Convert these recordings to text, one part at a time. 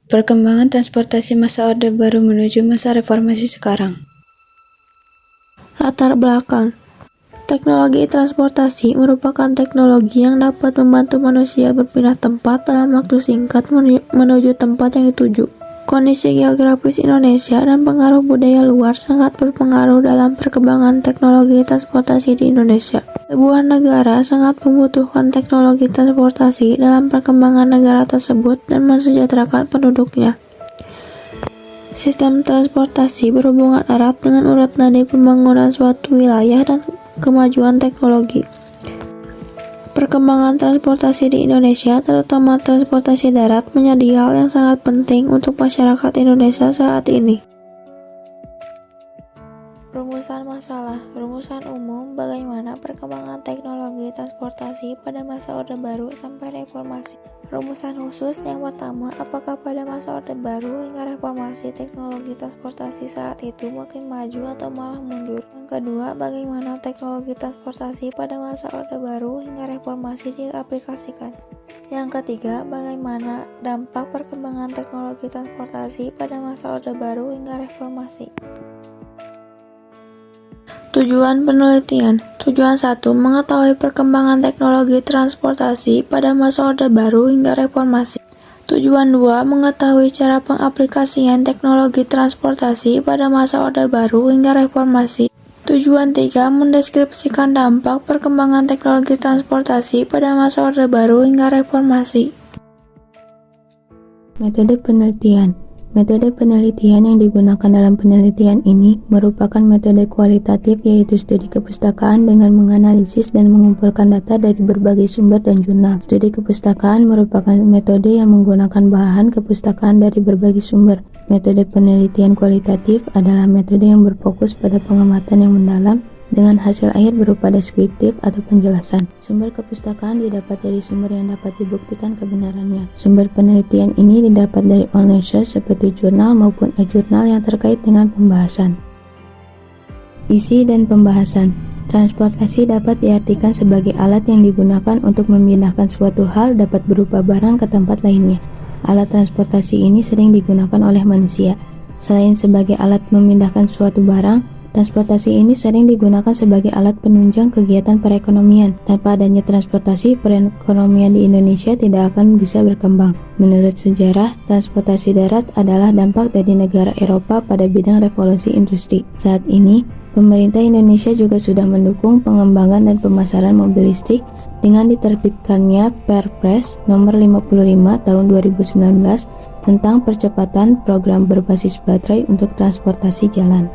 Perkembangan transportasi masa Orde Baru menuju masa reformasi sekarang. Latar belakang. Teknologi transportasi merupakan teknologi yang dapat membantu manusia berpindah tempat dalam waktu singkat menuju tempat yang dituju. Kondisi geografis Indonesia dan pengaruh budaya luar sangat berpengaruh dalam perkembangan teknologi transportasi di Indonesia. Sebuah negara sangat membutuhkan teknologi transportasi dalam perkembangan negara tersebut dan mensejahterakan penduduknya. Sistem transportasi berhubungan erat dengan urut nadi pembangunan suatu wilayah dan kemajuan teknologi. Perkembangan transportasi di Indonesia, terutama transportasi darat, menjadi hal yang sangat penting untuk masyarakat Indonesia saat ini. Rumusan masalah. Rumusan umum bagaimana perkembangan teknologi transportasi pada masa Orde Baru sampai reformasi. Rumusan khusus yang pertama, apakah pada masa Orde Baru hingga reformasi teknologi transportasi saat itu makin maju atau malah mundur. Yang kedua, bagaimana teknologi transportasi pada masa Orde Baru hingga reformasi diaplikasikan. Yang ketiga, bagaimana dampak perkembangan teknologi transportasi pada masa Orde Baru hingga reformasi. Tujuan penelitian. Tujuan 1. Mengetahui perkembangan teknologi transportasi pada masa Orde Baru hingga reformasi. Tujuan 2. Mengetahui cara pengaplikasian teknologi transportasi pada masa Orde Baru hingga reformasi. Tujuan 3. Mendeskripsikan dampak perkembangan teknologi transportasi pada masa Orde Baru hingga reformasi. Metode penelitian. Metode penelitian yang digunakan dalam penelitian ini merupakan metode kualitatif, yaitu studi kepustakaan dengan menganalisis dan mengumpulkan data dari berbagai sumber dan jurnal. Studi kepustakaan merupakan metode yang menggunakan bahan kepustakaan dari berbagai sumber. Metode penelitian kualitatif adalah metode yang berfokus pada pengamatan yang mendalam dengan hasil akhir berupa deskriptif atau penjelasan. Sumber kepustakaan didapat dari sumber yang dapat dibuktikan kebenarannya. Sumber penelitian ini didapat dari online source seperti jurnal maupun e-jurnal yang terkait dengan pembahasan. Isi dan pembahasan. Transportasi dapat diartikan sebagai alat yang digunakan untuk memindahkan suatu hal, dapat berupa barang ke tempat lainnya. Alat transportasi ini sering digunakan oleh manusia. Selain sebagai alat memindahkan suatu barang, transportasi ini sering digunakan sebagai alat penunjang kegiatan perekonomian. Tanpa adanya transportasi, perekonomian di Indonesia tidak akan bisa berkembang. Menurut sejarah, transportasi darat adalah dampak dari negara Eropa pada bidang revolusi industri. Saat ini, pemerintah Indonesia juga sudah mendukung pengembangan dan pemasaran mobil listrik dengan diterbitkannya Perpres nomor 55 tahun 2019 tentang percepatan program berbasis baterai untuk transportasi jalan.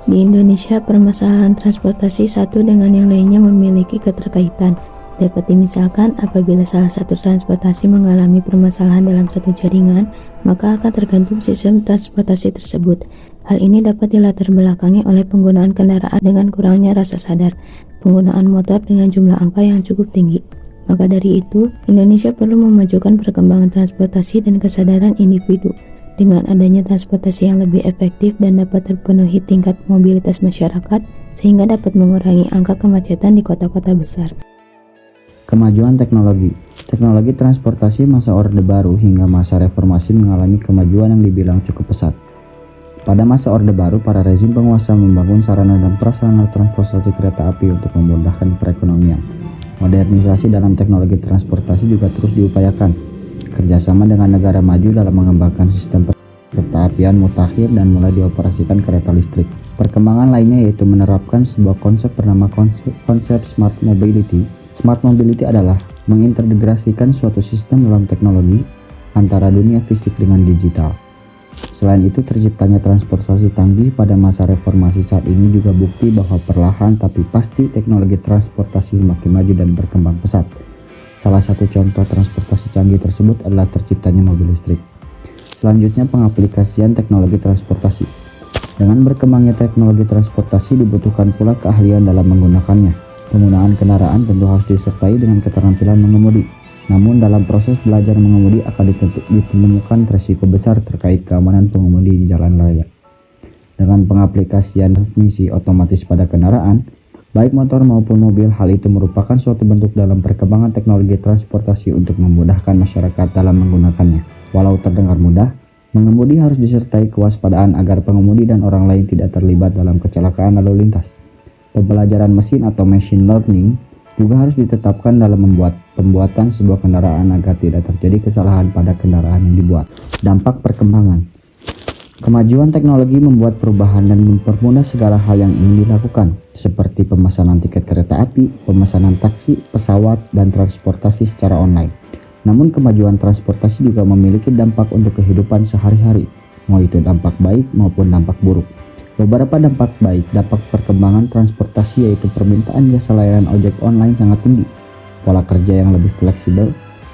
Di Indonesia, permasalahan transportasi satu dengan yang lainnya memiliki keterkaitan. Dapat dimisalkan, apabila salah satu transportasi mengalami permasalahan dalam satu jaringan, maka akan tergantung sistem transportasi tersebut. Hal ini dapat dilatar belakangi oleh penggunaan kendaraan dengan kurangnya rasa sadar, penggunaan motor dengan jumlah angka yang cukup tinggi. Maka dari itu, Indonesia perlu memajukan perkembangan transportasi dan kesadaran individu. Dengan adanya transportasi yang lebih efektif dan dapat terpenuhi tingkat mobilitas masyarakat, sehingga dapat mengurangi angka kemacetan di kota-kota besar. Kemajuan teknologi. Teknologi transportasi masa Orde Baru hingga masa reformasi mengalami kemajuan yang dibilang cukup pesat. Pada masa Orde Baru, para rezim penguasa membangun sarana dan prasarana transportasi kereta api untuk memudahkan perekonomian. Modernisasi dalam teknologi transportasi juga terus diupayakan. Kerjasama dengan negara maju dalam mengembangkan sistem kereta apian mutakhir dan mulai dioperasikan kereta listrik. Perkembangan lainnya yaitu menerapkan sebuah konsep bernama konsep Smart Mobility. Smart Mobility adalah mengintegrasikan suatu sistem dalam teknologi antara dunia fisik dengan digital. Selain itu, terciptanya transportasi canggih pada masa reformasi saat ini juga bukti bahwa perlahan tapi pasti teknologi transportasi semakin maju dan berkembang pesat. Salah satu contoh transportasi canggih tersebut adalah terciptanya mobil listrik. Selanjutnya, pengaplikasian teknologi transportasi. Dengan berkembangnya teknologi transportasi dibutuhkan pula keahlian dalam menggunakannya. Penggunaan kendaraan tentu harus disertai dengan keterampilan mengemudi. Namun dalam proses belajar mengemudi akan ditemukan resiko besar terkait keamanan pengemudi di jalan raya. Dengan pengaplikasian transmisi otomatis pada kendaraan, baik motor maupun mobil, hal itu merupakan suatu bentuk dalam perkembangan teknologi transportasi untuk memudahkan masyarakat dalam menggunakannya. Walau terdengar mudah, mengemudi harus disertai kewaspadaan agar pengemudi dan orang lain tidak terlibat dalam kecelakaan lalu lintas. Pembelajaran mesin atau machine learning juga harus ditetapkan dalam pembuatan sebuah kendaraan agar tidak terjadi kesalahan pada kendaraan yang dibuat. Dampak perkembangan. Kemajuan teknologi membuat perubahan dan mempermudah segala hal yang ingin dilakukan, seperti pemesanan tiket kereta api, pemesanan taksi, pesawat, dan transportasi secara online. Namun kemajuan transportasi juga memiliki dampak untuk kehidupan sehari-hari, mau itu dampak baik maupun dampak buruk. Beberapa dampak baik, dampak perkembangan transportasi yaitu permintaan jasa layanan ojek online sangat tinggi, pola kerja yang lebih fleksibel,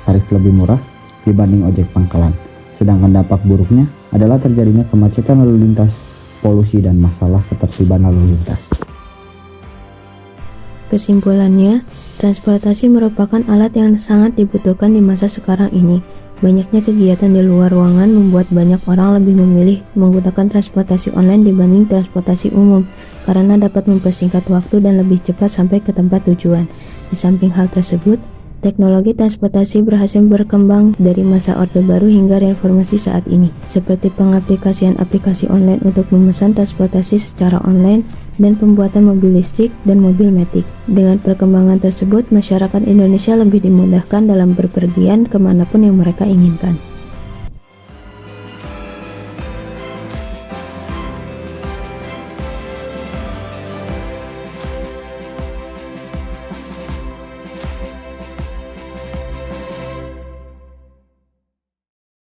tarif lebih murah dibanding ojek pangkalan. Sedangkan dampak buruknya adalah terjadinya kemacetan lalu lintas, polusi, dan masalah ketertiban lalu lintas. Kesimpulannya, transportasi merupakan alat yang sangat dibutuhkan di masa sekarang ini. Banyaknya kegiatan di luar ruangan membuat banyak orang lebih memilih menggunakan transportasi online dibanding transportasi umum karena dapat mempersingkat waktu dan lebih cepat sampai ke tempat tujuan. Di samping hal tersebut, teknologi transportasi berhasil berkembang dari masa Orde Baru hingga reformasi saat ini, seperti pengaplikasian aplikasi online untuk memesan transportasi secara online dan pembuatan mobil listrik dan mobil matic. Dengan perkembangan tersebut, masyarakat Indonesia lebih dimudahkan dalam berpergian kemanapun yang mereka inginkan.